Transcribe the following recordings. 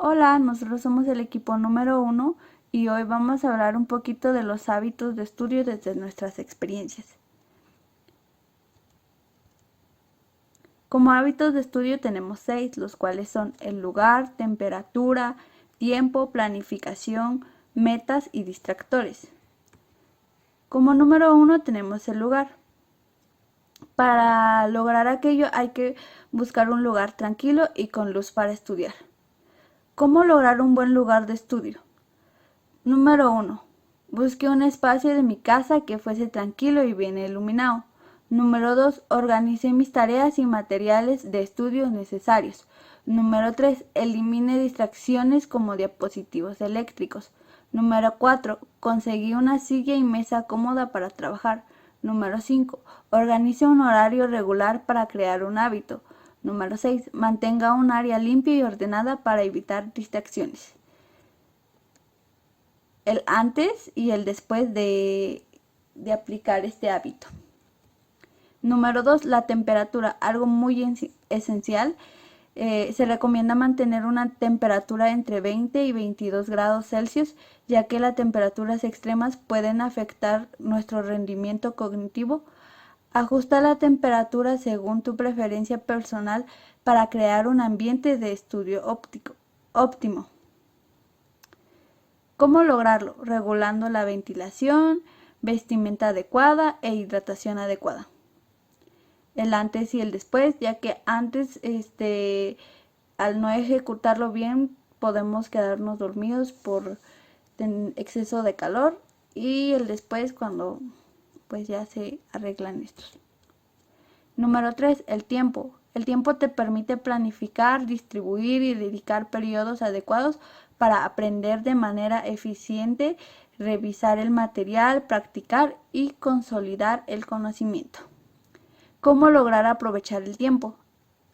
Hola, nosotros somos el equipo número 1 y hoy vamos a hablar un poquito de los hábitos de estudio desde nuestras experiencias. Como hábitos de estudio tenemos 6, los cuales son el lugar, temperatura, tiempo, planificación, metas y distractores. Como número 1 tenemos el lugar. Para lograr aquello hay que buscar un lugar tranquilo y con luz para estudiar. ¿Cómo lograr un buen lugar de estudio? Número 1. Busqué un espacio de mi casa que fuese tranquilo y bien iluminado. Número 2. Organicé mis tareas y materiales de estudio necesarios. Número 3. Elimine distracciones como dispositivos eléctricos. Número 4. Conseguí una silla y mesa cómoda para trabajar. Número 5. Organice un horario regular para crear un hábito. Número 6. Mantenga un área limpia y ordenada para evitar distracciones. El antes y el después de aplicar este hábito. Número 2, la temperatura, algo muy esencial. Se recomienda mantener una temperatura entre 20 y 22 grados Celsius, ya que las temperaturas extremas pueden afectar nuestro rendimiento cognitivo. Ajusta la temperatura según tu preferencia personal para crear un ambiente de estudio óptimo. ¿Cómo lograrlo? Regulando la ventilación, vestimenta adecuada e hidratación adecuada. El antes y el después, ya que antes, al no ejecutarlo bien, podemos quedarnos dormidos por exceso de calor, y el después cuando pues ya se arreglan estos. Número 3, el tiempo. El tiempo te permite planificar, distribuir y dedicar periodos adecuados para aprender de manera eficiente, revisar el material, practicar y consolidar el conocimiento. ¿Cómo lograr aprovechar el tiempo?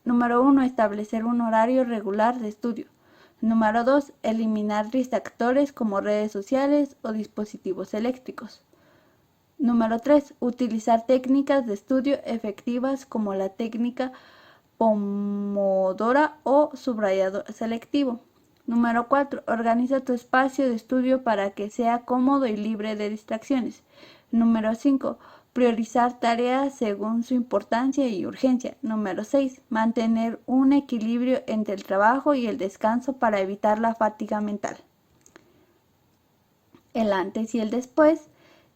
Número 1. Establecer un horario regular de estudio. Número 2. Eliminar distractores como redes sociales o dispositivos eléctricos. Número 3. Utilizar técnicas de estudio efectivas como la técnica Pomodoro o subrayado selectivo. Número 4. Organiza tu espacio de estudio para que sea cómodo y libre de distracciones. Número 5. Priorizar tareas según su importancia y urgencia. Número 6. Mantener un equilibrio entre el trabajo y el descanso para evitar la fatiga mental. El antes y el después,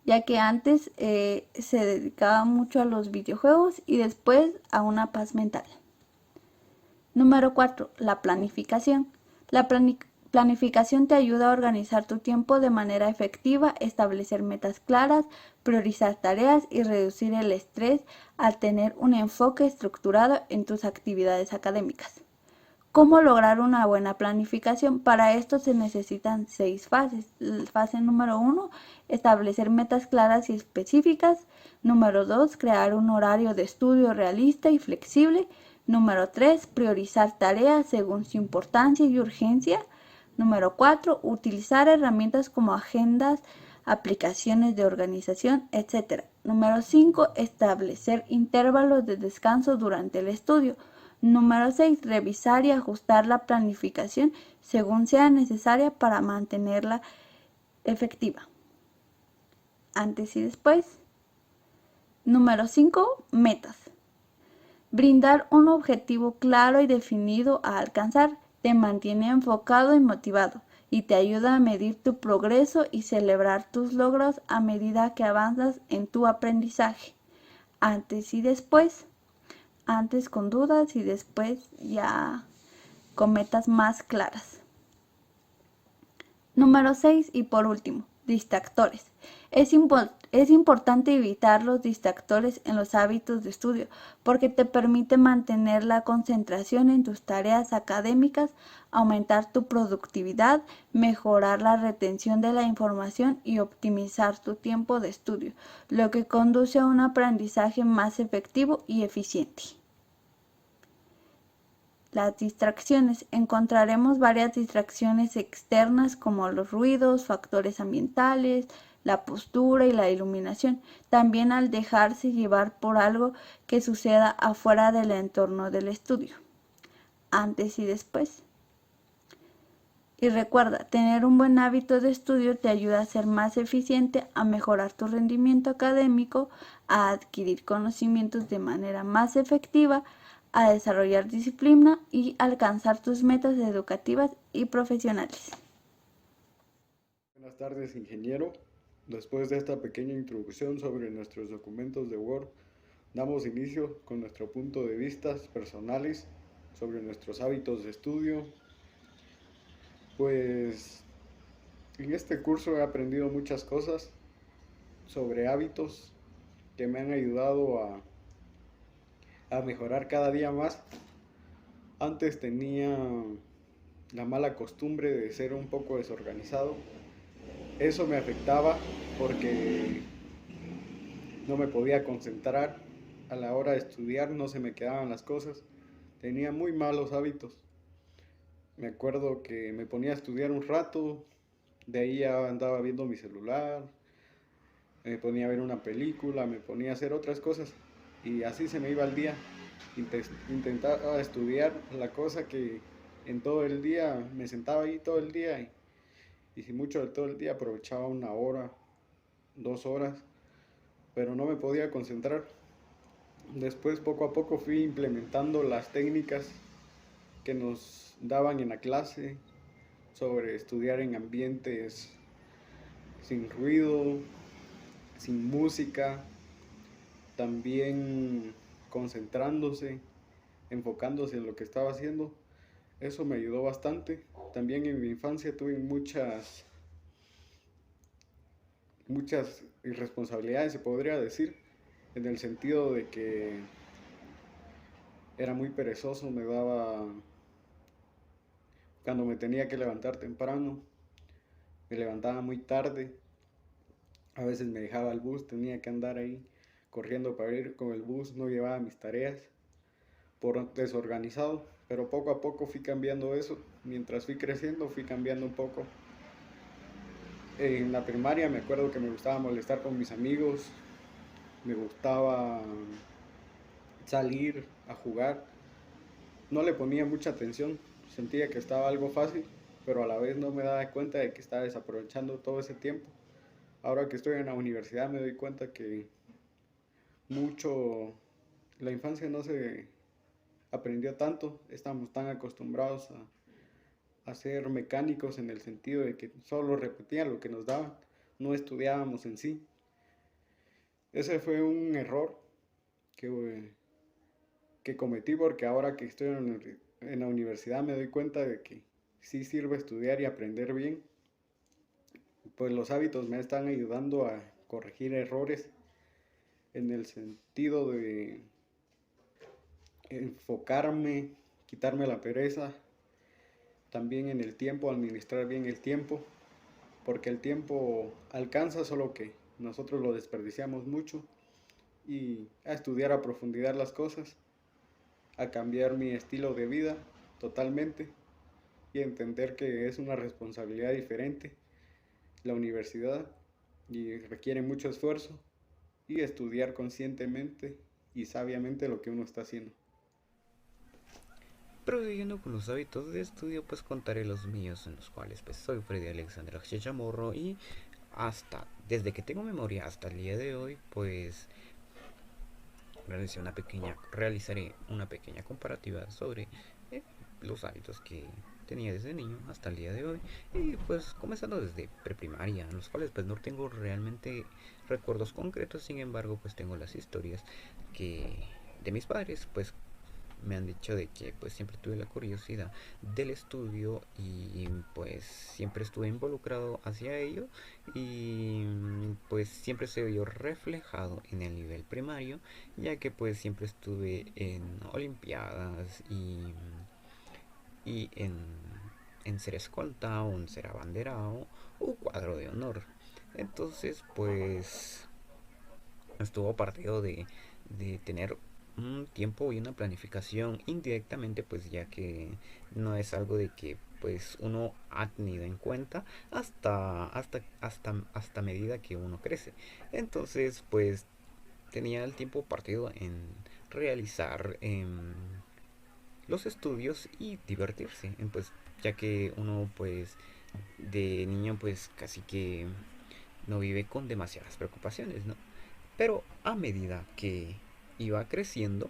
ya que antes se dedicaba mucho a los videojuegos y después a una paz mental. Número 4. La planificación. La planificación te ayuda a organizar tu tiempo de manera efectiva, establecer metas claras, priorizar tareas y reducir el estrés al tener un enfoque estructurado en tus actividades académicas. ¿Cómo lograr una buena planificación? Para esto se necesitan 6 fases. Fase número 1, establecer metas claras y específicas. Número 2, crear un horario de estudio realista y flexible. Número 3, priorizar tareas según su importancia y urgencia. Número 4, utilizar herramientas como agendas, aplicaciones de organización, etc. Número 5, establecer intervalos de descanso durante el estudio. Número 6. Revisar y ajustar la planificación según sea necesaria para mantenerla efectiva. Antes y después. Número 5. Metas. Brindar un objetivo claro y definido a alcanzar te mantiene enfocado y motivado y te ayuda a medir tu progreso y celebrar tus logros a medida que avanzas en tu aprendizaje. Antes y después. Antes con dudas y después ya con metas más claras. Número 6 y por último, distractores. Es importante evitar los distractores en los hábitos de estudio porque te permite mantener la concentración en tus tareas académicas, aumentar tu productividad, mejorar la retención de la información y optimizar tu tiempo de estudio, lo que conduce a un aprendizaje más efectivo y eficiente. Las distracciones. Encontraremos varias distracciones externas como los ruidos, factores ambientales, la postura y la iluminación. También al dejarse llevar por algo que suceda afuera del entorno del estudio. Antes y después. Y recuerda, tener un buen hábito de estudio te ayuda a ser más eficiente, a mejorar tu rendimiento académico, a adquirir conocimientos de manera más efectiva, a desarrollar disciplina y alcanzar tus metas educativas y profesionales. Buenas tardes, ingeniero. Después de esta pequeña introducción sobre nuestros documentos de Word, damos inicio con nuestro punto de vista personales sobre nuestros hábitos de estudio. Pues en este curso he aprendido muchas cosas sobre hábitos que me han ayudado a mejorar cada día más. Antes tenía la mala costumbre de ser un poco desorganizado. Eso me afectaba porque no me podía concentrar a la hora de estudiar, no se me quedaban las cosas. Tenía muy malos hábitos. Me acuerdo que me ponía a estudiar un rato, de ahí ya andaba viendo mi celular, me ponía a ver una película, me ponía a hacer otras cosas y así se me iba el día. Intentaba estudiar la cosa que en todo el día me sentaba ahí todo el día y si mucho de todo el día aprovechaba una hora, 2 horas, pero no me podía concentrar. Después poco a poco fui implementando las técnicas que nos daban en la clase sobre estudiar en ambientes sin ruido, sin música, también concentrándose, enfocándose en lo que estaba haciendo. Eso me ayudó bastante. También en mi infancia tuve muchas irresponsabilidades, se podría decir, en el sentido de que era muy perezoso, cuando me tenía que levantar temprano, me levantaba muy tarde, a veces me dejaba el bus, tenía que andar ahí corriendo para ir con el bus, no llevaba mis tareas por desorganizado, pero poco a poco fui cambiando eso, mientras fui creciendo fui cambiando un poco. En la primaria me acuerdo que me gustaba molestar con mis amigos, me gustaba salir a jugar, no le ponía mucha atención, sentía que estaba algo fácil, pero a la vez no me daba cuenta de que estaba desaprovechando todo ese tiempo. Ahora que estoy en la universidad me doy cuenta que mucho, la infancia no se aprendió tanto, estamos tan acostumbrados a ser mecánicos en el sentido de que solo repetían lo que nos daban, no estudiábamos en sí. Ese fue un error que, que cometí porque ahora que estoy en la universidad me doy cuenta de que sí sirve estudiar y aprender bien, pues los hábitos me están ayudando a corregir errores en el sentido de enfocarme, quitarme la pereza, también en el tiempo, administrar bien el tiempo, porque el tiempo alcanza, solo que nosotros lo desperdiciamos mucho, y a estudiar a profundidad las cosas, a cambiar mi estilo de vida totalmente y entender que es una responsabilidad diferente la universidad y requiere mucho esfuerzo y estudiar conscientemente y sabiamente lo que uno está haciendo. Prosiguiendo con los hábitos de estudio, pues contaré los míos, en los cuales pues soy Freddy Alexander Chamorro y desde que tengo memoria hasta el día de hoy, pues realizaré una pequeña comparativa sobre eh, los hábitos que tenía desde niño hasta el día de hoy, y pues comenzando desde preprimaria, en los cuales pues no tengo realmente recuerdos concretos. Sin embargo, pues tengo las historias que de mis padres, pues me han dicho de que pues siempre tuve la curiosidad del estudio y pues siempre estuve involucrado hacia ello, y pues siempre se vio reflejado en el nivel primario, ya que pues siempre estuve en olimpiadas y en ser escolta o en ser abanderado o cuadro de honor. Entonces pues estuvo partido de tener un tiempo y una planificación indirectamente, pues ya que no es algo de que pues uno ha tenido en cuenta hasta medida que uno crece. Entonces pues tenía el tiempo partido en realizar los estudios y divertirse, en pues ya que uno pues de niño pues casi que no vive con demasiadas preocupaciones, ¿no? Pero a medida que iba creciendo,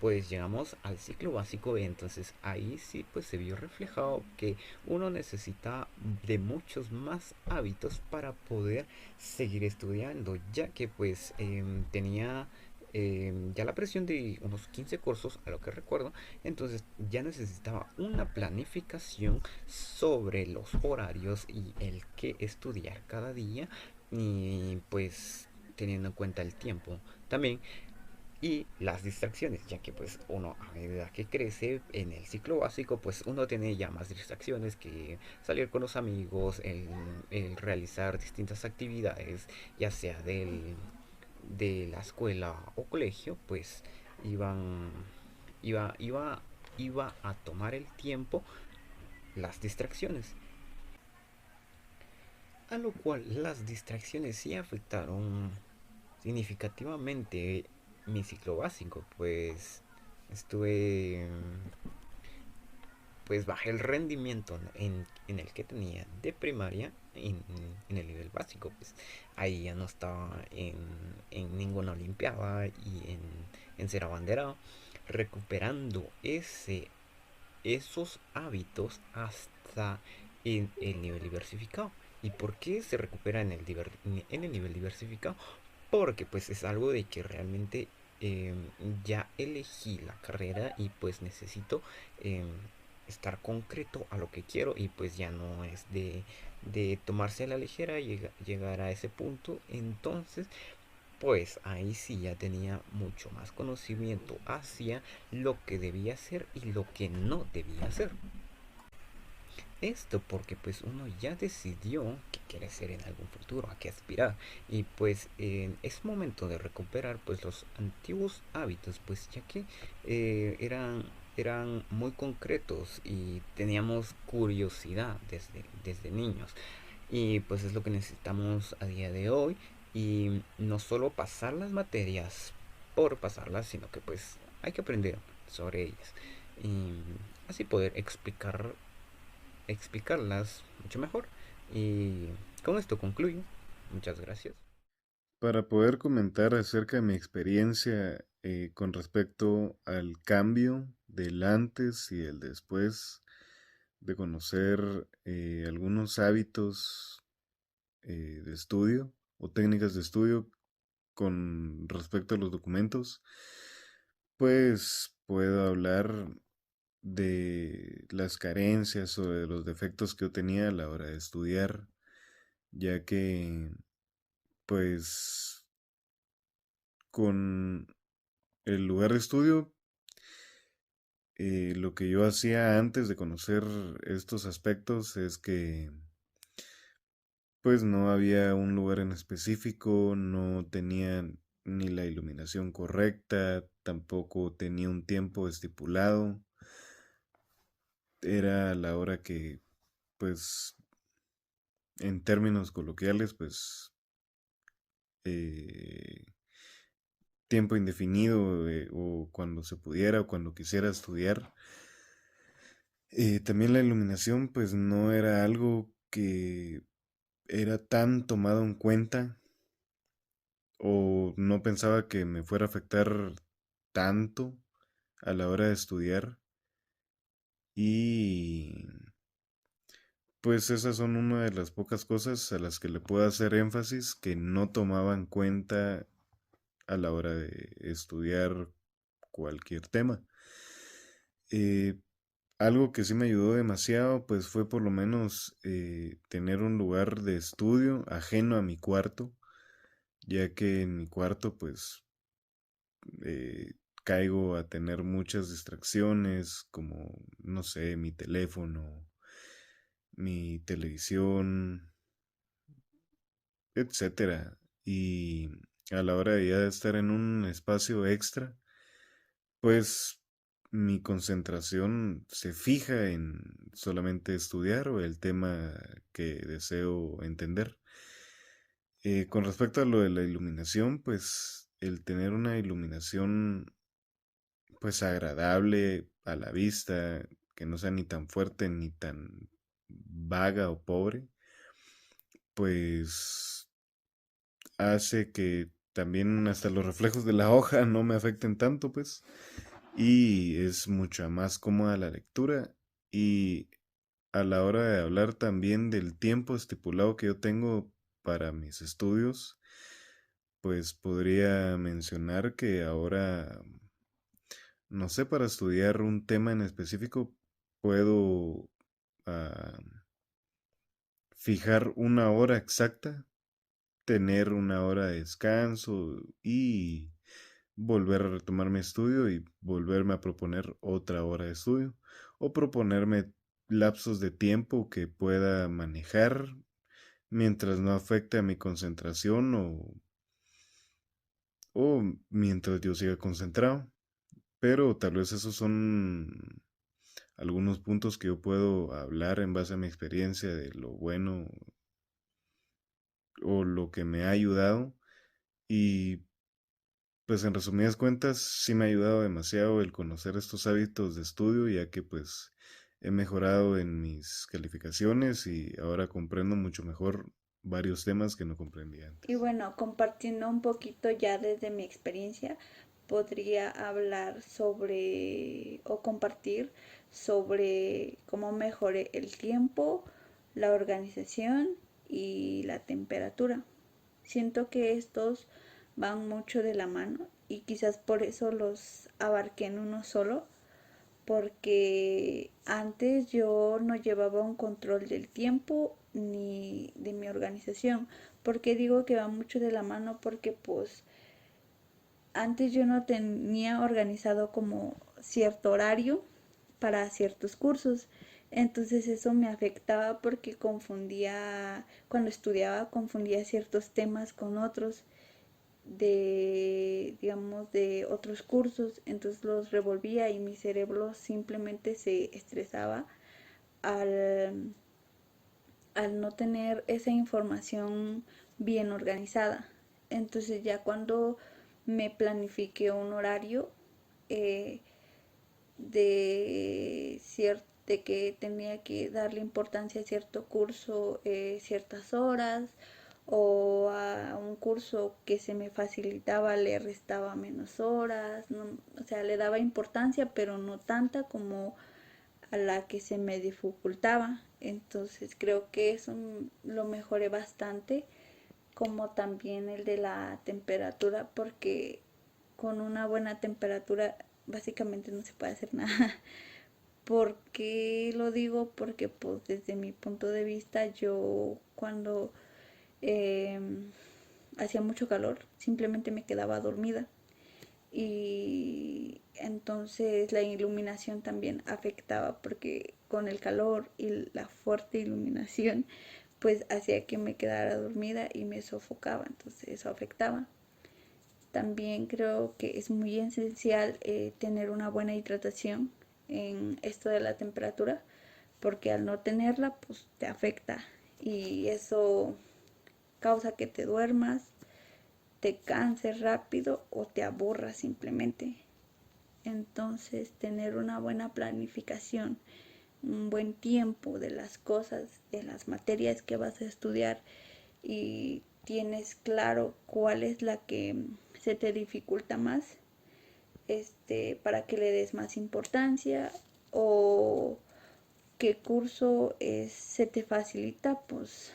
pues llegamos al ciclo básico y entonces ahí sí pues se vio reflejado que uno necesita de muchos más hábitos para poder seguir estudiando, ya que pues tenía ya la presión de unos 15 cursos, a lo que recuerdo, entonces ya necesitaba una planificación sobre los horarios y el que estudiar cada día y pues teniendo en cuenta el tiempo también y las distracciones, ya que pues uno a medida que crece en el ciclo básico, pues uno tiene ya más distracciones que salir con los amigos, el realizar distintas actividades, ya sea de la escuela o colegio, pues iban, iba, iba, iba a tomar el tiempo las distracciones. A lo cual las distracciones sí afectaron significativamente mi ciclo básico, pues estuve, pues bajé el rendimiento en el que tenía de primaria en el nivel básico, pues ahí ya no estaba en ninguna olimpiada y en ser abanderado, recuperando esos hábitos hasta en el nivel diversificado. ¿Y por qué se recupera en el nivel diversificado? Porque pues es algo de que realmente eh, ya elegí la carrera y pues necesito eh, estar concreto a lo que quiero y pues ya no es de tomarse a la ligera llegar a ese punto. Entonces pues ahí sí ya tenía mucho más conocimiento hacia lo que debía hacer y lo que no debía hacer. Esto porque pues uno ya decidió que quiere ser en algún futuro, a qué aspirar. Y pues es momento de recuperar pues los antiguos hábitos, pues ya que eran muy concretos y teníamos curiosidad desde niños. Y pues es lo que necesitamos a día de hoy. Y no solo pasar las materias por pasarlas, sino que pues hay que aprender sobre ellas. Y así poder explicarlas mucho mejor. Y con esto concluyo. Muchas gracias. Para poder comentar acerca de mi experiencia con respecto al cambio del antes y el después de conocer algunos hábitos de estudio o técnicas de estudio con respecto a los documentos, pues puedo hablar de las carencias o de los defectos que yo tenía a la hora de estudiar, ya que pues con el lugar de estudio, lo que yo hacía antes de conocer estos aspectos es que pues no había un lugar en específico, no tenía ni la iluminación correcta, tampoco tenía un tiempo estipulado, era la hora que pues en términos coloquiales pues eh, tiempo indefinido o cuando se pudiera o cuando quisiera estudiar. También la iluminación pues no era algo que era tan tomado en cuenta o no pensaba que me fuera a afectar tanto a la hora de estudiar y pues esas son una de las pocas cosas a las que le puedo hacer énfasis que no tomaba en cuenta a la hora de estudiar cualquier tema. Eh, Algo que sí me ayudó demasiado, pues fue por lo menos tener un lugar de estudio ajeno a mi cuarto, ya que en mi cuarto pues eh, caigo a tener muchas distracciones, como, no sé, mi teléfono, mi televisión, etcétera. Y a la hora de ya estar en un espacio extra, pues mi concentración se fija en solamente estudiar o el tema que deseo entender. Con respecto a lo de la iluminación, pues el tener una iluminación pues agradable a la vista, que no sea ni tan fuerte ni tan vaga o pobre, pues hace que también hasta los reflejos de la hoja no me afecten tanto, pues, y es mucha más cómoda la lectura. Y a la hora de hablar también del tiempo estipulado que yo tengo para mis estudios, pues podría mencionar que ahora, no sé, para estudiar un tema en específico, puedo ah, fijar una hora exacta, tener una hora de descanso y volver a retomar mi estudio y volverme a proponer otra hora de estudio o proponerme lapsos de tiempo que pueda manejar mientras no afecte a mi concentración o mientras yo siga concentrado. Pero tal vez esos son algunos puntos que yo puedo hablar en base a mi experiencia de lo bueno o lo que me ha ayudado. Y pues en resumidas cuentas, sí me ha ayudado demasiado el conocer estos hábitos de estudio, ya que pues he mejorado en mis calificaciones y ahora comprendo mucho mejor varios temas que no comprendía Y antes. bueno, compartiendo un poquito ya desde mi experiencia, podría hablar sobre o compartir sobre cómo mejoré el tiempo, la organización y la temperatura. Siento que estos van mucho de la mano y quizás por eso los abarqué en uno solo, porque antes yo no llevaba un control del tiempo ni de mi organización. ¿Por qué digo que va mucho de la mano? Porque pues antes yo no tenía organizado como cierto horario para ciertos cursos. Entonces eso me afectaba porque confundía, cuando estudiaba confundía ciertos temas con otros de, digamos, de otros cursos, entonces los revolvía y mi cerebro simplemente se estresaba al, al no tener esa información bien organizada. Entonces ya cuando me planifiqué un horario eh, de que tenía que darle importancia a cierto curso ciertas horas, o a un curso que se me facilitaba le restaba menos horas, no, o sea, le daba importancia, pero no tanta como a la que se me dificultaba. Entonces creo que eso lo mejoré bastante, como también el de la temperatura, porque con una buena temperatura básicamente no se puede hacer nada. ¿Por qué lo digo? Porque pues desde mi punto de vista yo cuando eh, hacía mucho calor simplemente me quedaba dormida, y entonces la iluminación también afectaba porque con el calor y la fuerte iluminación pues hacía que me quedara dormida y me sofocaba, entonces eso afectaba. También creo que es muy esencial tener una buena hidratación en esto de la temperatura, porque al no tenerla pues te afecta y eso causa que te duermas, te canses rápido o te aburras simplemente. Entonces tener una buena planificación, un buen tiempo de las cosas, de las materias que vas a estudiar, y tienes claro cuál es la que se te dificulta más, para que le des más importancia, o qué curso se te facilita, pues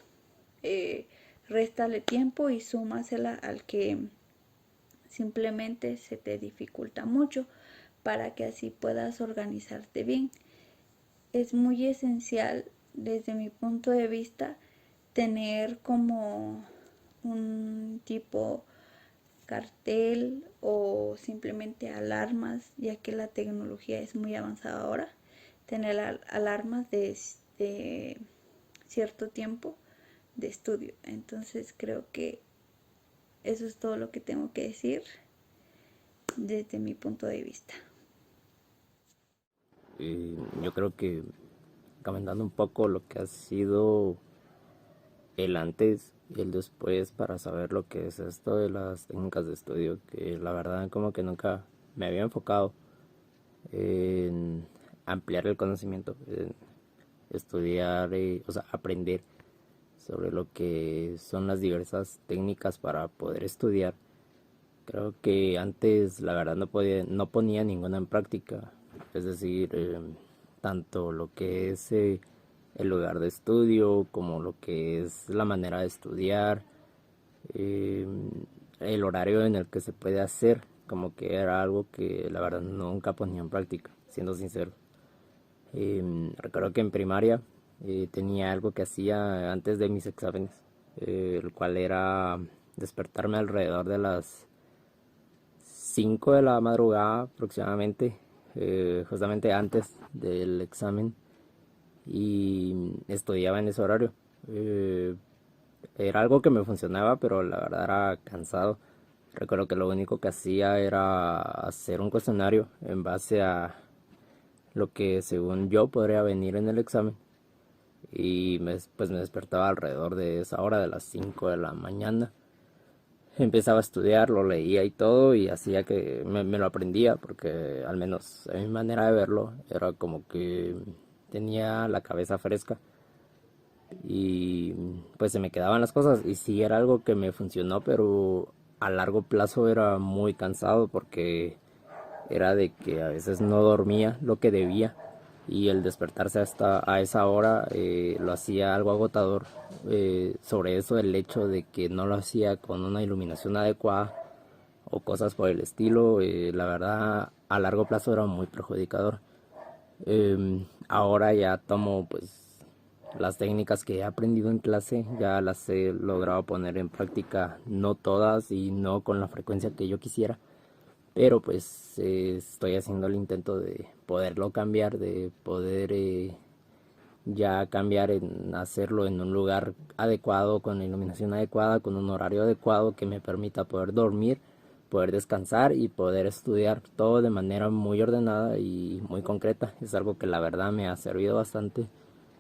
réstale tiempo y súmasela al que simplemente se te dificulta mucho, para que así puedas organizarte bien. Es muy esencial desde mi punto de vista tener como un tipo cartel o simplemente alarmas, ya que la tecnología es muy avanzada ahora, tener alarmas de cierto tiempo de estudio. Entonces creo que eso es todo lo que tengo que decir desde mi punto de vista. Yo creo que comentando un poco lo que ha sido el antes y el después para saber lo que es esto de las técnicas de estudio, que la verdad como que nunca me había enfocado en ampliar el conocimiento, estudiar, o sea, aprender sobre lo que son las diversas técnicas para poder estudiar. Creo que antes la verdad no ponía ninguna en práctica, es decir, tanto lo que es el lugar de estudio como lo que es la manera de estudiar, eh, el horario en el que se puede hacer, como que era algo que la verdad nunca ponía en práctica, siendo sincero. Recuerdo que en primaria tenía algo que hacía antes de mis exámenes, el cual era despertarme alrededor de las 5 de la madrugada aproximadamente, justamente antes del examen, y estudiaba en ese horario. Eh, Era algo que me funcionaba, pero la verdad era cansado. Recuerdo que lo único que hacía era hacer un cuestionario en base a lo que según yo podría venir en el examen. Y pues me despertaba alrededor de esa hora, de las 5 de la mañana. Empezaba a estudiar, lo leía y todo, y hacía que me lo aprendía, porque al menos a mi manera de verlo era como que tenía la cabeza fresca y pues se me quedaban las cosas, y sí era algo que me funcionó, pero a largo plazo era muy cansado porque era de que a veces no dormía lo que debía, y el despertarse hasta a esa hora lo hacía algo agotador. Sobre eso, el hecho de que no lo hacía con una iluminación adecuada o cosas por el estilo, la verdad a largo plazo era muy perjudicador. Ahora ya tomo pues las técnicas que he aprendido en clase, ya las he logrado poner en práctica, no todas y no con la frecuencia que yo quisiera, pero pues estoy haciendo el intento de poderlo cambiar, de poder ya cambiar en hacerlo en un lugar adecuado, con la iluminación adecuada, con un horario adecuado que me permita poder dormir, poder descansar y poder estudiar todo de manera muy ordenada y muy concreta. Es algo que la verdad me ha servido bastante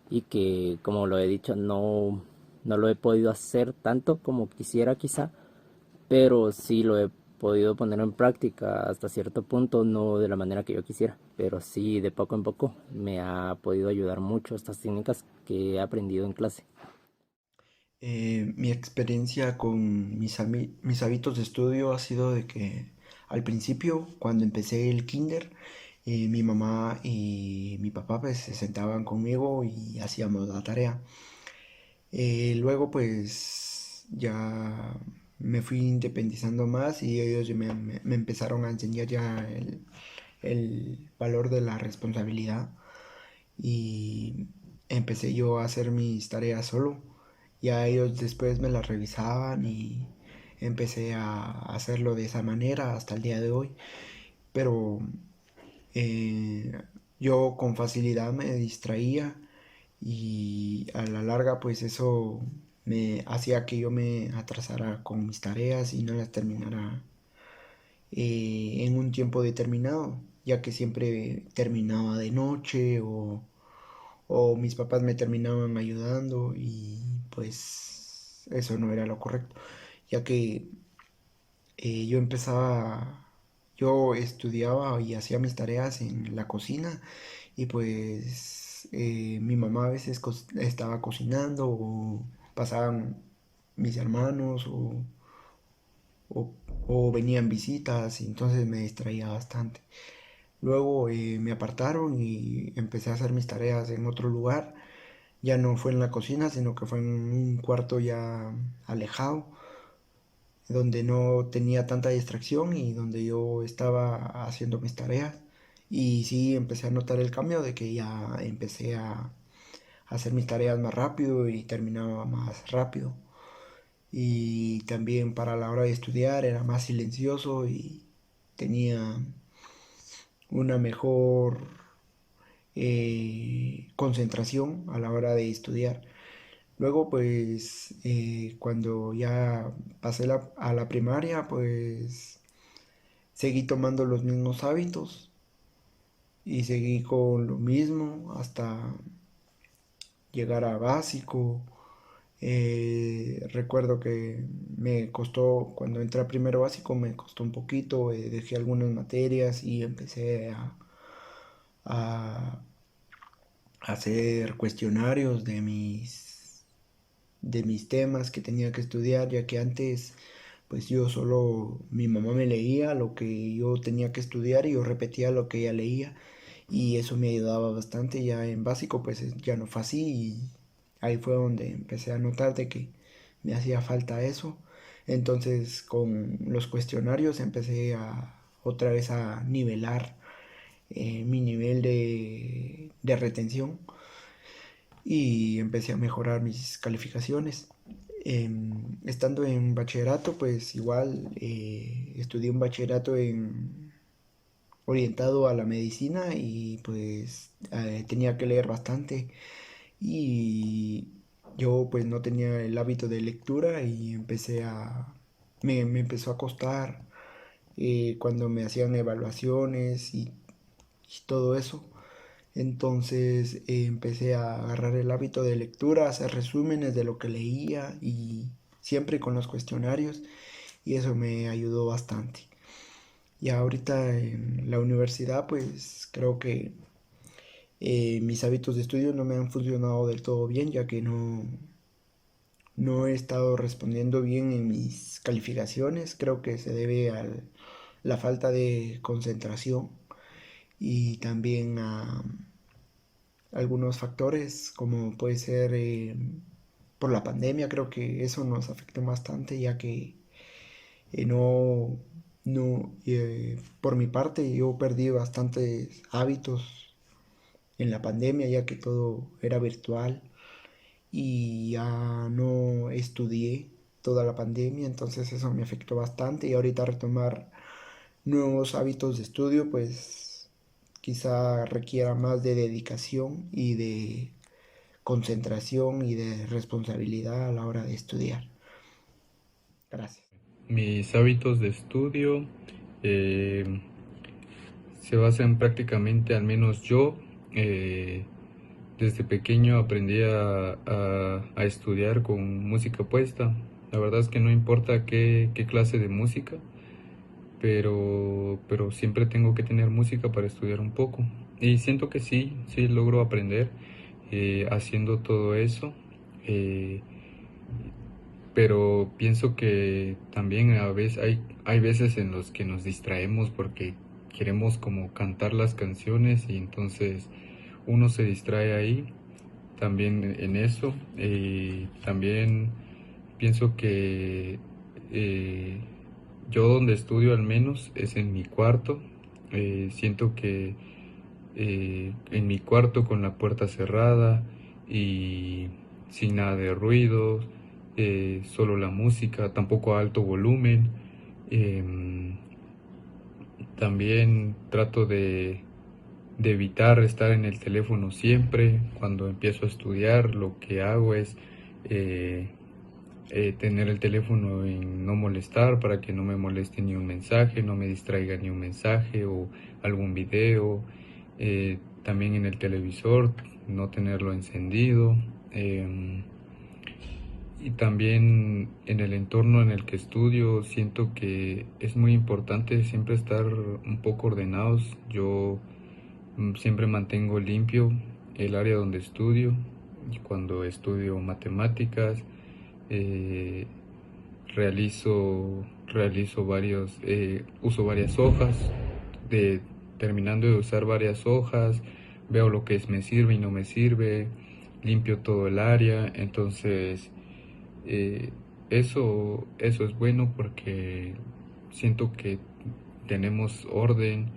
y que, como lo he dicho, no lo he podido hacer tanto como quisiera quizá, pero sí lo he podido poner en práctica hasta cierto punto, no de la manera que yo quisiera, pero sí de poco en poco me ha podido ayudar mucho estas técnicas que he aprendido en clase. Mi experiencia con mis hábitos de estudio ha sido de que al principio, cuando empecé el kinder, mi mamá y mi papá pues se sentaban conmigo y hacíamos la tarea. Luego pues ya me fui independizando más y ellos ya me empezaron a enseñar ya el valor de la responsabilidad y empecé yo a hacer mis tareas solo. Ya ellos después me las revisaban y empecé a hacerlo de esa manera hasta el día de hoy. Pero eh, yo con facilidad me distraía y a la larga pues eso me hacía que yo me atrasara con mis tareas y no las terminara en un tiempo determinado, ya que siempre terminaba de noche o mis papás me terminaban ayudando y pues eso no era lo correcto, ya que yo estudiaba y hacía mis tareas en la cocina y pues mi mamá a veces estaba cocinando o pasaban mis hermanos o, o venían visitas y entonces me distraía bastante. Luego me apartaron y empecé a hacer mis tareas en otro lugar. Ya no fue en la cocina, sino que fue en un cuarto ya alejado, donde no tenía tanta distracción y donde yo estaba haciendo mis tareas. Y sí, empecé a notar el cambio de que ya empecé a hacer mis tareas más rápido y terminaba más rápido. Y también para la hora de estudiar era más silencioso y tenía una mejor concentración a la hora de estudiar. Luego, pues, cuando ya pasé a la primaria, pues, seguí tomando los mismos hábitos y seguí con lo mismo hasta llegar a básico. Recuerdo que me costó, cuando entré a primero básico, me costó un poquito, dejé algunas materias y empecé a hacer cuestionarios de mis temas que tenía que estudiar, ya que antes pues yo solo, mi mamá me leía lo que yo tenía que estudiar y yo repetía lo que ella leía y eso me ayudaba bastante. Ya en básico pues ya no fue así y ahí fue donde empecé a notar de que me hacía falta eso. Entonces con los cuestionarios empecé a otra vez a nivelar mi nivel de retención y empecé a mejorar mis calificaciones. Estando en bachillerato, pues igual estudié un bachillerato orientado a la medicina y pues tenía que leer bastante y yo pues no tenía el hábito de lectura y me empezó a costar cuando me hacían evaluaciones y todo eso. Entonces empecé a agarrar el hábito de lectura, a hacer resúmenes de lo que leía y siempre con los cuestionarios y eso me ayudó bastante. Y ahorita en la universidad pues creo que mis hábitos de estudio no me han funcionado del todo bien ya que no he estado respondiendo bien en mis calificaciones. Creo que se debe a la falta de concentración y también a algunos factores como puede ser por la pandemia. Creo que eso nos afectó bastante ya que por mi parte yo perdí bastantes hábitos en la pandemia ya que todo era virtual y ya no estudié toda la pandemia, entonces eso me afectó bastante y ahorita retomar nuevos hábitos de estudio pues quizá requiera más de dedicación y de concentración y de responsabilidad a la hora de estudiar. Gracias. Mis hábitos de estudio eh, se basan prácticamente, al menos yo, desde pequeño aprendí a estudiar con música puesta. La verdad es que no importa qué clase de música, pero siempre tengo que tener música para estudiar un poco. Y siento que sí logro aprender haciendo todo eso. eh, pero pienso que también a veces hay veces en los que nos distraemos porque queremos como cantar las canciones y entonces uno se distrae ahí también en eso. También pienso que eh, yo donde estudio al menos es en mi cuarto. Siento que en mi cuarto con la puerta cerrada y sin nada de ruido, solo la música, tampoco a alto volumen. Em, También trato de evitar estar en el teléfono siempre. Cuando empiezo a estudiar, lo que hago es eh, tener el teléfono en no molestar para que no me moleste ni un mensaje, no me distraiga ni un mensaje o algún video. También en el televisor, no tenerlo encendido. Y también en el entorno en el que estudio, siento que es muy importante siempre estar un poco ordenados. Yo siempre mantengo limpio el área donde estudio. Y cuando estudio matemáticas, eh, uso varias hojas. Terminando de usar varias hojas, veo lo que me sirve y no me sirve, limpio todo el área. Entonces eh, eso es bueno porque siento que tenemos orden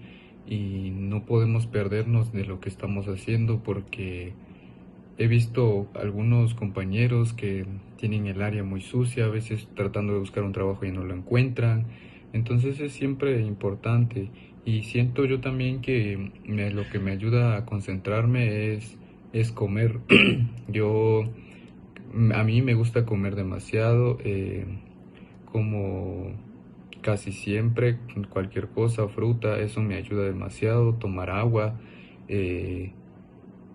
y no podemos perdernos de lo que estamos haciendo, porque he visto algunos compañeros que tienen el área muy sucia, a veces tratando de buscar un trabajo y no lo encuentran. Entonces es siempre importante y siento yo también que lo que me ayuda a concentrarme es comer. Yo, a mí me gusta comer demasiado, como casi siempre cualquier cosa, fruta, eso me ayuda demasiado, tomar agua. eh,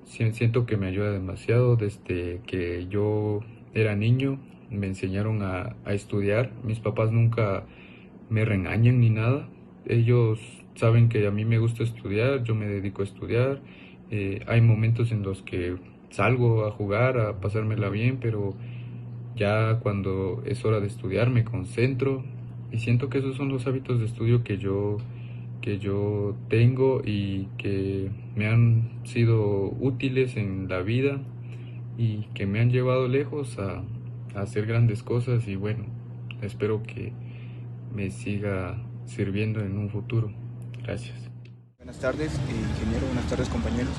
Siento que me ayuda demasiado. Desde que yo era niño me enseñaron a estudiar. Mis papás nunca me regañan ni nada, ellos saben que a mí me gusta estudiar, yo me dedico a estudiar. Hay momentos en los que salgo a jugar, a pasármela bien, pero ya cuando es hora de estudiar me concentro y siento que esos son los hábitos de estudio que yo tengo y que me han sido útiles en la vida y que me han llevado lejos a hacer grandes cosas y bueno, espero que me siga sirviendo en un futuro. Gracias. Buenas tardes, ingeniero, buenas tardes compañeros.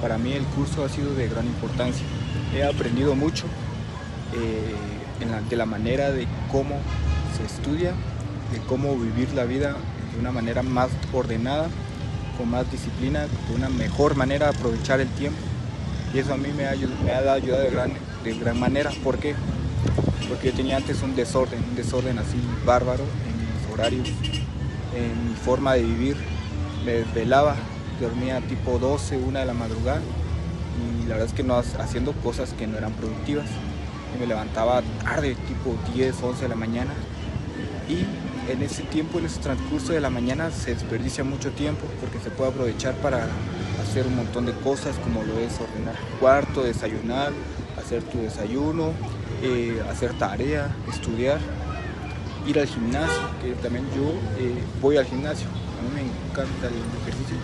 Para mí el curso ha sido de gran importancia. He aprendido mucho de la manera de cómo se estudia, de cómo vivir la vida de una manera más ordenada, con más disciplina, de una mejor manera de aprovechar el tiempo. Y eso a mí me ha ayudado de gran manera. ¿Por qué? Porque yo tenía antes un desorden así bárbaro en mis horarios, en mi forma de vivir. Me desvelaba, dormía tipo 12, 1 de la madrugada y la verdad es que no haciendo cosas que no eran productivas. Y me levantaba tarde, tipo 10, 11 de la mañana y en ese tiempo, en ese transcurso de la mañana se desperdicia mucho tiempo porque se puede aprovechar para hacer un montón de cosas como lo es ordenar tu cuarto, desayunar, hacer tu desayuno, hacer tarea, estudiar, ir al gimnasio, que también yo voy al gimnasio. A mí me encanta el ejercicio,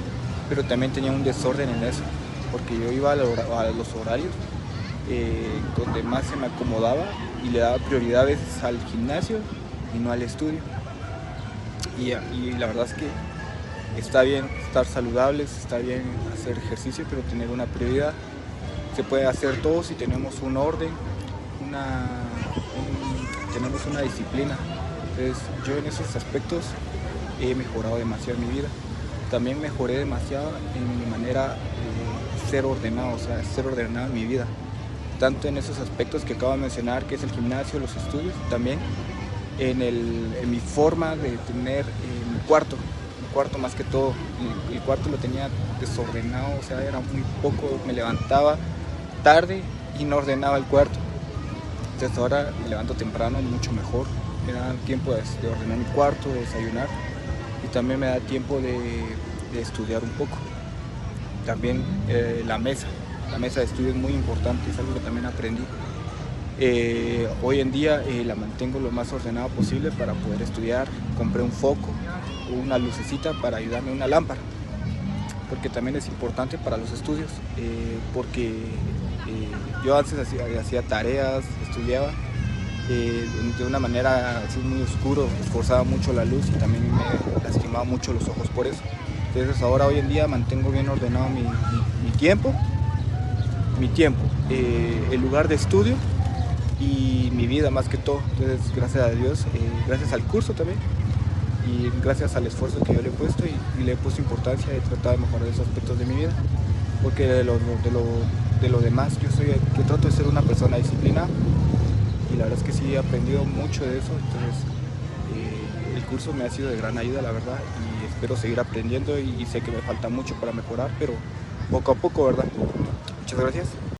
pero también tenía un desorden en eso, porque yo iba a los horarios donde más se me acomodaba y le daba prioridad a veces al gimnasio y no al estudio. Y la verdad es que está bien estar saludables, está bien hacer ejercicio, pero tener una prioridad. Se puede hacer todo si tenemos un orden, tenemos una disciplina. Entonces yo en esos aspectos he mejorado demasiado en mi vida. También mejoré demasiado en mi manera de ser ordenado, o sea, ser ordenado en mi vida. Tanto en esos aspectos que acabo de mencionar, que es el gimnasio, los estudios, también en mi forma de tener mi cuarto más que todo. El cuarto lo tenía desordenado, o sea, era muy poco, me levantaba tarde y no ordenaba el cuarto. Entonces ahora me levanto temprano, mucho mejor. Me da tiempo de ordenar mi cuarto, de desayunar y también me da tiempo de estudiar un poco. También la mesa de estudio es muy importante, es algo que también aprendí. Hoy en día la mantengo lo más ordenado posible para poder estudiar. Compré un foco, una lucecita para ayudarme, una lámpara, porque también es importante para los estudios, porque yo antes hacía tareas, estudiaba de una manera así muy oscuro, esforzaba mucho la luz y también me lastimaba mucho los ojos por eso. Entonces ahora hoy en día mantengo bien ordenado mi tiempo, el lugar de estudio y mi vida más que todo. Entonces gracias a Dios, gracias al curso también y gracias al esfuerzo que yo le he puesto y le he puesto importancia, he tratado de mejorar esos aspectos de mi vida, porque de lo demás yo trato de ser una persona disciplinada y la verdad es que sí he aprendido mucho de eso. Entonces el curso me ha sido de gran ayuda, la verdad, y espero seguir aprendiendo y sé que me falta mucho para mejorar, pero poco a poco, ¿verdad? Muchas gracias.